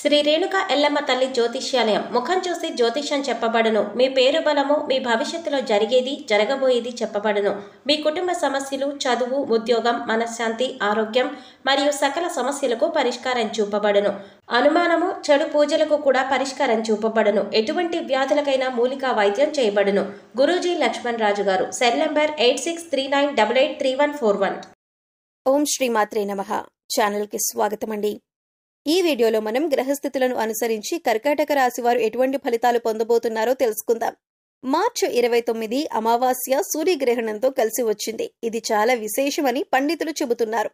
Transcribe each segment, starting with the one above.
శ్రీ రేణుక ఎల్లమ్మ తల్లి జ్యోతిష్యాలయం ముఖం చూసి జ్యోతిష్యం చెప్పబడును. మీ పేరు బలము, మీ భవిష్యత్తులో జరిగేది జరగబోయేది చెప్పబడును. మీ కుటుంబ సమస్యలు, చదువు, ఉద్యోగం, మనశ్శాంతి, ఆరోగ్యం మరియు సకల సమస్యలకు పరిష్కారం చూపబడును. అనుమానము, చెడు పూజలకు కూడా పరిష్కారం చూపబడును. ఎటువంటి వ్యాధులకైనా మూలికా వైద్యం చేయబడును. గురూజీ లక్ష్మణ్ రాజు గారు. Cell number 8639883141. ఓం శ్రీ మాత్రే నమః. ఛానల్కి స్వాగతమండి. ఈ వీడియోలో మనం గ్రహస్థితులను అనుసరించి కర్కాటక రాశి వారు ఎటువంటి ఫలితాలు పొందబోతున్నారో తెలుసుకుందాం. మార్చి 29 అమావాస్య సూర్యగ్రహణంతో కలిసి వచ్చింది. ఇది చాలా విశేషమని పండితులు చెబుతున్నారు.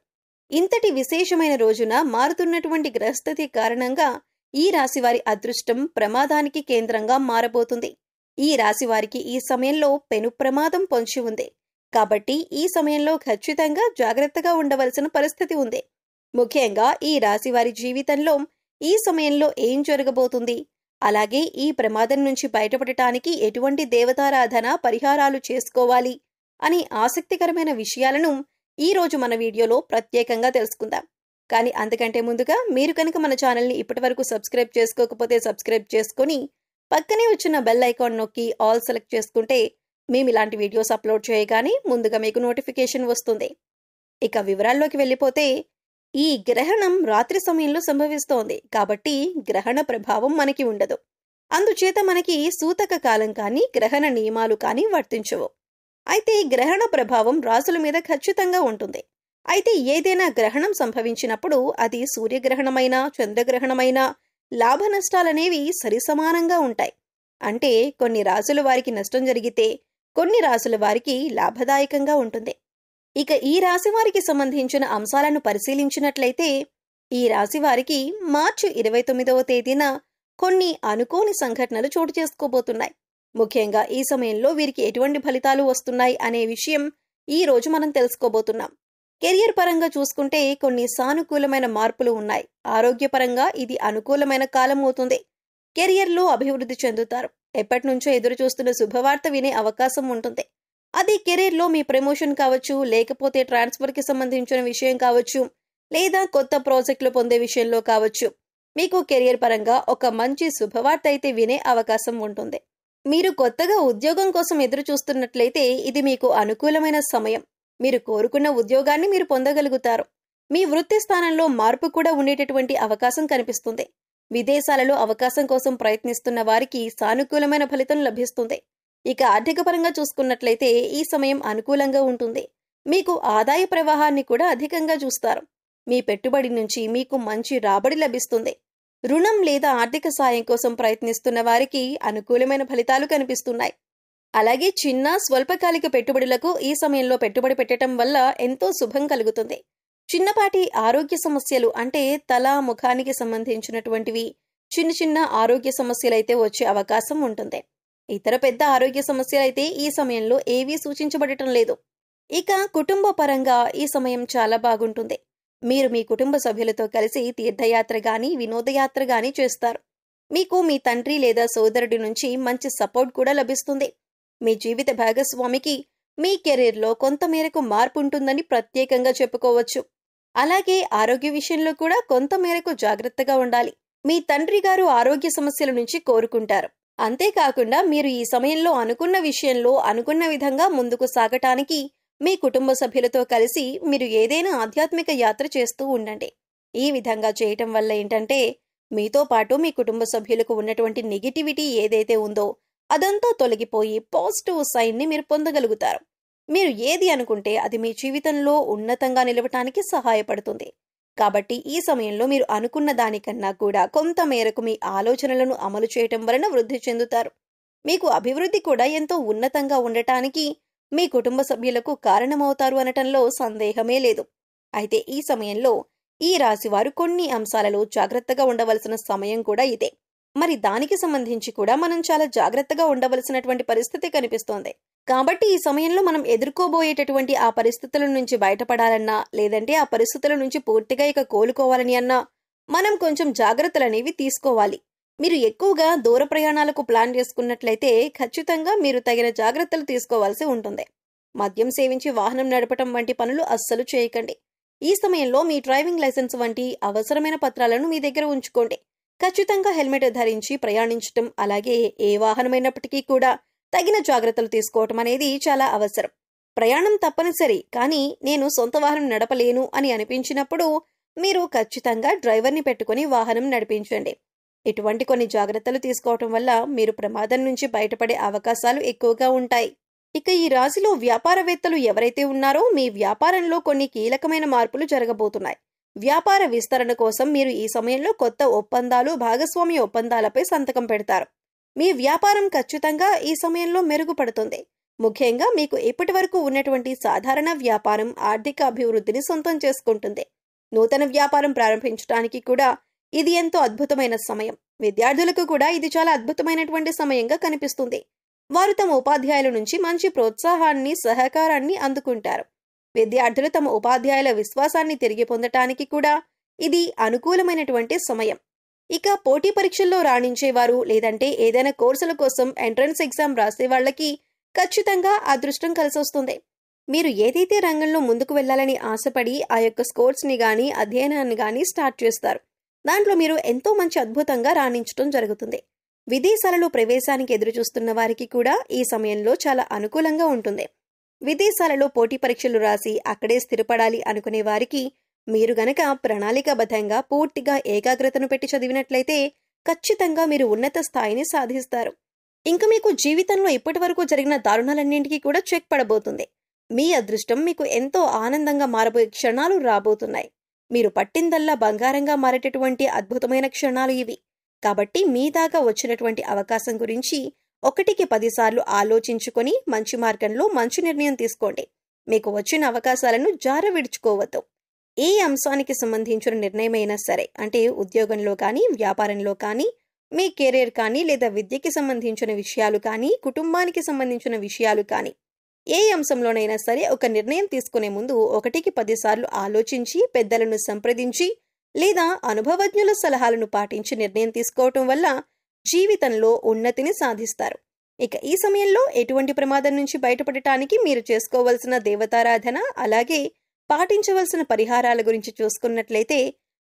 ఇంతటి విశేషమైన రోజున మారుతున్నటువంటి గ్రహస్థితి కారణంగా ఈ రాశి వారి అదృష్టం ప్రమాదానికి కేంద్రంగా మారబోతుంది. ఈ రాశి వారికి ఈ సమయంలో పెను ప్రమాదం పొంచి ఉంది. కాబట్టి ఈ సమయంలో ఖచ్చితంగా జాగ్రత్తగా ఉండవలసిన పరిస్థితి ఉంది. ముఖ్యంగా ఈ రాశి వారి జీవితంలో ఈ సమయంలో ఏం జరగబోతుంది, అలాగే ఈ ప్రమాదం నుంచి బయటపడటానికి ఎటువంటి దేవతారాధన పరిహారాలు చేసుకోవాలి అని ఆసక్తికరమైన విషయాలను ఈ రోజు మన వీడియోలో ప్రత్యేకంగా తెలుసుకుందాం. కానీ అంతకంటే ముందుగా మీరు కనుక మన ఛానల్ని ఇప్పటివరకు సబ్స్క్రైబ్ చేసుకోకపోతే సబ్స్క్రైబ్ చేసుకుని పక్కనే వచ్చిన బెల్ ఐకాన్ నొక్కి ఆల్ సెలెక్ట్ చేసుకుంటే మేము ఇలాంటి వీడియోస్ అప్లోడ్ చేయగానే ముందుగా మీకు నోటిఫికేషన్ వస్తుంది. ఇక వివరాల్లోకి వెళ్ళిపోతే, ఈ గ్రహణం రాత్రి సమయంలో సంభవిస్తోంది కాబట్టి గ్రహణ ప్రభావం మనకి ఉండదు. అందుచేత మనకి సూతక కాలం కానీ గ్రహణ నియమాలు కానీ వర్తించవు. అయితే గ్రహణ ప్రభావం రాసుల మీద ఖచ్చితంగా ఉంటుంది. అయితే ఏదైనా గ్రహణం సంభవించినప్పుడు అది సూర్యగ్రహణమైనా చంద్రగ్రహణమైనా లాభ నష్టాలనేవి సరిసమానంగా ఉంటాయి. అంటే కొన్ని రాసుల వారికి నష్టం జరిగితే కొన్ని రాసుల వారికి లాభదాయకంగా ఉంటుంది. ఇక ఈ రాశి వారికి సంబంధించిన అంశాలను పరిశీలించినట్లయితే, ఈ రాశి వారికి మార్చి 29వ తేదీన కొన్ని అనుకోని సంఘటనలు చోటు చేసుకోబోతున్నాయి. ముఖ్యంగా ఈ సమయంలో వీరికి ఎటువంటి ఫలితాలు వస్తున్నాయి అనే విషయం ఈ రోజు మనం తెలుసుకోబోతున్నాం. కెరియర్ పరంగా చూసుకుంటే కొన్ని సానుకూలమైన మార్పులు ఉన్నాయి. ఆరోగ్యపరంగా ఇది అనుకూలమైన కాలం అవుతుంది. కెరియర్లో అభివృద్ధి చెందుతారు. ఎప్పటి నుంచో ఎదురు చూస్తున్న శుభవార్త వినే అవకాశం ఉంటుంది. అది కెరీర్లో మీ ప్రమోషన్ కావచ్చు, లేకపోతే ట్రాన్స్ఫర్కి సంబంధించిన విషయం కావచ్చు, లేదా కొత్త ప్రాజెక్టులు పొందే విషయంలో కావచ్చు. మీకు కెరియర్ పరంగా ఒక మంచి శుభవార్త అయితే వినే అవకాశం ఉంటుంది. మీరు కొత్తగా ఉద్యోగం కోసం ఎదురు చూస్తున్నట్లయితే ఇది మీకు అనుకూలమైన సమయం. మీరు కోరుకున్న ఉద్యోగాన్ని మీరు పొందగలుగుతారు. మీ వృత్తి స్థానంలో మార్పు కూడా ఉండేటటువంటి అవకాశం కనిపిస్తుంది. విదేశాలలో అవకాశం కోసం ప్రయత్నిస్తున్న వారికి సానుకూలమైన ఫలితం లభిస్తుంది. ఇక ఆర్థిక పరంగా చూసుకున్నట్లయితే ఈ సమయం అనుకూలంగా ఉంటుంది. మీకు ఆదాయ ప్రవాహాన్ని కూడా అధికంగా చూస్తారు. మీ పెట్టుబడి నుంచి మీకు మంచి రాబడి లభిస్తుంది. రుణం లేదా ఆర్థిక సాయం కోసం ప్రయత్నిస్తున్న వారికి అనుకూలమైన ఫలితాలు కనిపిస్తున్నాయి. అలాగే చిన్న స్వల్పకాలిక పెట్టుబడులకు ఈ సమయంలో పెట్టుబడి పెట్టడం వల్ల ఎంతో శుభం కలుగుతుంది. చిన్నపాటి ఆరోగ్య సమస్యలు అంటే తల, ముఖానికి సంబంధించినటువంటివి చిన్న చిన్న ఆరోగ్య సమస్యలైతే వచ్చే అవకాశం ఉంటుంది. ఇతర పెద్ద ఆరోగ్య సమస్యలైతే ఈ సమయంలో ఏవీ సూచించబడటం లేదు. ఇక కుటుంబ పరంగా ఈ సమయం చాలా బాగుంటుంది. మీరు మీ కుటుంబ సభ్యులతో కలిసి తీర్థయాత్ర గాని వినోదయాత్ర గాని చేస్తారు. మీకు మీ తండ్రి లేదా సోదరుడి నుంచి మంచి సపోర్ట్ కూడా లభిస్తుంది. మీ జీవిత భాగస్వామికి మీ కెరీర్లో కొంత మేరకు మార్పు ఉంటుందని ప్రత్యేకంగా చెప్పుకోవచ్చు. అలాగే ఆరోగ్య విషయంలో కూడా కొంత మేరకు జాగ్రత్తగా ఉండాలి. మీ తండ్రి గారు ఆరోగ్య సమస్యల నుంచి కోరుకుంటారు. అంతేకాకుండా మీరు ఈ సమయంలో అనుకున్న విషయంలో అనుకున్న విధంగా ముందుకు సాగటానికి మీ కుటుంబ సభ్యులతో కలిసి మీరు ఏదైనా ఆధ్యాత్మిక యాత్ర చేస్తూ ఉండండి. ఈ విధంగా చేయటం వల్ల ఏంటంటే మీతో పాటు మీ కుటుంబ సభ్యులకు ఉన్నటువంటి నెగిటివిటీ ఏదైతే ఉందో అదంతా తొలగిపోయి పాజిటివ్ సైన్ని మీరు పొందగలుగుతారు. మీరు ఏది అనుకుంటే అది మీ జీవితంలో ఉన్నతంగా నిలవటానికి సహాయపడుతుంది. కాబట్టి ఈ సమయంలో మీరు అనుకున్న దానికన్నా కూడా కొంత మేరకు మీ ఆలోచనలను అమలు చేయటం వలన వృద్ధి చెందుతారు. మీకు అభివృద్ధి కూడా ఎంతో ఉన్నతంగా ఉండటానికి మీ కుటుంబ సభ్యులకు కారణమవుతారు అనటంలో సందేహమే లేదు. అయితే ఈ సమయంలో ఈ రాశి వారు కొన్ని అంశాలలో జాగ్రత్తగా ఉండవలసిన సమయం కూడా ఇదే. మరి దానికి సంబంధించి కూడా మనం చాలా జాగ్రత్తగా ఉండవలసినటువంటి పరిస్థితి కనిపిస్తోంది. కాబట్టి ఈ సమయంలో మనం ఎదుర్కోబోయేటటువంటి ఆ పరిస్థితుల నుంచి బయటపడాలన్నా, లేదంటే ఆ పరిస్థితుల నుంచి పూర్తిగా ఇక కోలుకోవాలని అన్నా మనం కొంచెం జాగ్రత్తలనేవి తీసుకోవాలి. మీరు ఎక్కువగా దూర ప్రయాణాలకు ప్లాన్ చేసుకున్నట్లయితే ఖచ్చితంగా మీరు తగిన జాగ్రత్తలు తీసుకోవాల్సి ఉంటుంది. మద్యం సేవించి వాహనం నడపటం వంటి పనులు అస్సలు చేయకండి. ఈ సమయంలో మీ డ్రైవింగ్ లైసెన్స్ వంటి అవసరమైన పత్రాలను మీ దగ్గర ఉంచుకోండి. ఖచ్చితంగా హెల్మెట్ ధరించి ప్రయాణించటం, అలాగే ఏ వాహనమైనప్పటికీ కూడా తగిన జాగ్రత్తలు తీసుకోవటం అనేది చాలా అవసరం. ప్రయాణం తప్పనిసరి, కానీ నేను సొంత వాహనం నడపలేను అని అనిపించినప్పుడు మీరు ఖచ్చితంగా డ్రైవర్ని పెట్టుకుని వాహనం నడిపించండి. ఇటువంటి కొన్ని జాగ్రత్తలు తీసుకోవటం వల్ల మీరు ప్రమాదం నుంచి బయటపడే అవకాశాలు ఎక్కువగా ఉంటాయి. ఇక ఈ రాశిలో వ్యాపారవేత్తలు ఎవరైతే ఉన్నారో మీ వ్యాపారంలో కొన్ని కీలకమైన మార్పులు జరగబోతున్నాయి. వ్యాపార విస్తరణ కోసం మీరు ఈ సమయంలో కొత్త ఒప్పందాలు, భాగస్వామ్య ఒప్పందాలపై సంతకం పెడతారు. మీ వ్యాపారం ఖచ్చితంగా ఈ సమయంలో మెరుగుపడుతుంది. ముఖ్యంగా మీకు ఇప్పటి వరకు ఉన్నటువంటి సాధారణ వ్యాపారం ఆర్థిక అభివృద్ధిని సొంతం చేసుకుంటుంది. నూతన వ్యాపారం ప్రారంభించడానికి కూడా ఇది ఎంతో అద్భుతమైన సమయం. విద్యార్థులకు కూడా ఇది చాలా అద్భుతమైనటువంటి సమయంగా కనిపిస్తుంది. వారు తమ ఉపాధ్యాయుల నుంచి మంచి ప్రోత్సాహాన్ని, సహకారాన్ని అందుకుంటారు. విద్యార్థులు తమ ఉపాధ్యాయుల విశ్వాసాన్ని తిరిగి పొందటానికి కూడా ఇది అనుకూలమైనటువంటి సమయం. ఇక పోటీ పరీక్షల్లో రాణించేవారు, లేదంటే ఏదైనా కోర్సుల కోసం ఎంట్రన్స్ ఎగ్జామ్ రాసే వాళ్ళకి ఖచ్చితంగా అదృష్టం కలిసొస్తుంది. మీరు ఏదైతే రంగంలో ముందుకు వెళ్లాలని ఆశపడి ఆ యొక్క స్కోర్స్ని గాని, అధ్యయనాన్ని గాని స్టార్ట్ చేస్తారు, దాంట్లో మీరు ఎంతో మంచి అద్భుతంగా రాణించడం జరుగుతుంది. విదేశాలలో ప్రవేశానికి ఎదురుచూస్తున్న వారికి కూడా ఈ సమయంలో చాలా అనుకూలంగా ఉంటుంది. విదేశాలలో పోటీ పరీక్షలు రాసి అక్కడే స్థిరపడాలి అనుకునే వారికి మీరు గనక ప్రణాళికాబద్ధంగా పూర్తిగా ఏకాగ్రతను పెట్టి చదివినట్లయితే ఖచ్చితంగా మీరు ఉన్నత స్థాయిని సాధిస్తారు. ఇంకా మీకు జీవితంలో ఇప్పటి వరకు జరిగిన దారుణాలన్నింటికీ కూడా చెక్ పడబోతుంది. మీ అదృష్టం మీకు ఎంతో ఆనందంగా మారబోయే క్షణాలు రాబోతున్నాయి. మీరు పట్టిందల్లా బంగారంగా మారేటటువంటి అద్భుతమైన క్షణాలు ఇవి. కాబట్టి మీ దాకా వచ్చినటువంటి అవకాశం గురించి 1కి 10 సార్లు ఆలోచించుకొని మంచి మార్గంలో మంచి నిర్ణయం తీసుకోండి. మీకు వచ్చిన అవకాశాలను జార విడుచుకోవద్దు. ఏ అంశానికి సంబంధించిన నిర్ణయమైనా సరే, అంటే ఉద్యోగంలో కానీ, వ్యాపారంలో కానీ, మీ కెరీర్ కానీ, లేదా విద్యకి సంబంధించిన విషయాలు కానీ, కుటుంబానికి సంబంధించిన విషయాలు కానీ, ఏ అంశంలోనైనా సరే ఒక నిర్ణయం తీసుకునే ముందు 1కి 10 సార్లు ఆలోచించి, పెద్దలను సంప్రదించి లేదా అనుభవజ్ఞుల సలహాలను పాటించి నిర్ణయం తీసుకోవటం వల్ల జీవితంలో ఉన్నతిని సాధిస్తారు. ఇక ఈ సమయంలో ఎటువంటి ప్రమాదం నుంచి బయటపడటానికి మీరు చేసుకోవలసిన దేవతారాధన, అలాగే పాటించవలసిన పరిహారాల గురించి చూసుకున్నట్లయితే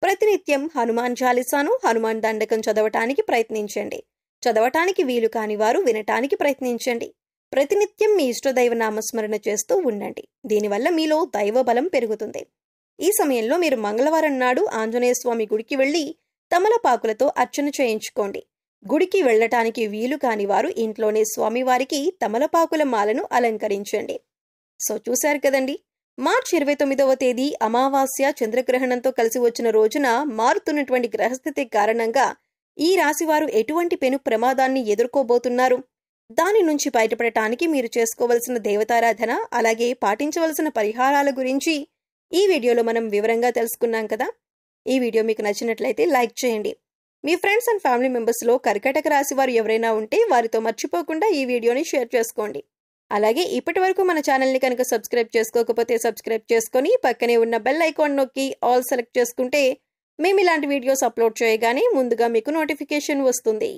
ప్రతినిత్యం హనుమాన్ చాలీసాను, హనుమాన్ దండకం చదవటానికి ప్రయత్నించండి. చదవటానికి వీలు కాని వారు వినటానికి ప్రయత్నించండి. ప్రతినిత్యం మీ ఇష్టదైవ నామస్మరణ చేస్తూ ఉండండి. దీనివల్ల మీలో దైవ బలం పెరుగుతుంది. ఈ సమయంలో మీరు మంగళవారం నాడు ఆంజనేయ స్వామి గుడికి వెళ్లి తమలపాకులతో అర్చన చేయించుకోండి. గుడికి వెళ్లటానికి వీలు కాని వారు ఇంట్లోనే స్వామివారికి తమలపాకుల మాలను అలంకరించండి. సో చూశారు కదండి, మార్చి 29వ తేదీ అమావాస్య చంద్రగ్రహణంతో కలిసి వచ్చిన రోజున మారుతున్నటువంటి గ్రహస్థితి కారణంగా ఈ రాశివారు ఎటువంటి పెను ప్రమాదాన్ని ఎదుర్కోబోతున్నారు, దాని నుంచి బయటపడటానికి మీరు చేసుకోవలసిన దేవతారాధన, అలాగే పాటించవలసిన పరిహారాల గురించి ఈ వీడియోలో మనం వివరంగా తెలుసుకున్నాం కదా. ఈ వీడియో మీకు నచ్చినట్లయితే లైక్ చేయండి. మీ ఫ్రెండ్స్ అండ్ ఫ్యామిలీ మెంబర్స్లో కర్కాటక రాశి వారు ఎవరైనా ఉంటే వారితో మర్చిపోకుండా ఈ వీడియోని షేర్ చేసుకోండి. అలాగే ఇప్పటి వరకు మన ఛానల్ని కనుక సబ్స్క్రైబ్ చేసుకోకపోతే సబ్స్క్రైబ్ చేసుకొని పక్కనే ఉన్న బెల్ ఐకాన్ నొక్కి ఆల్ సెలెక్ట్ చేసుకుంటే మేము ఇలాంటి వీడియోస్ అప్లోడ్ చేయగానే ముందుగా మీకు నోటిఫికేషన్ వస్తుంది.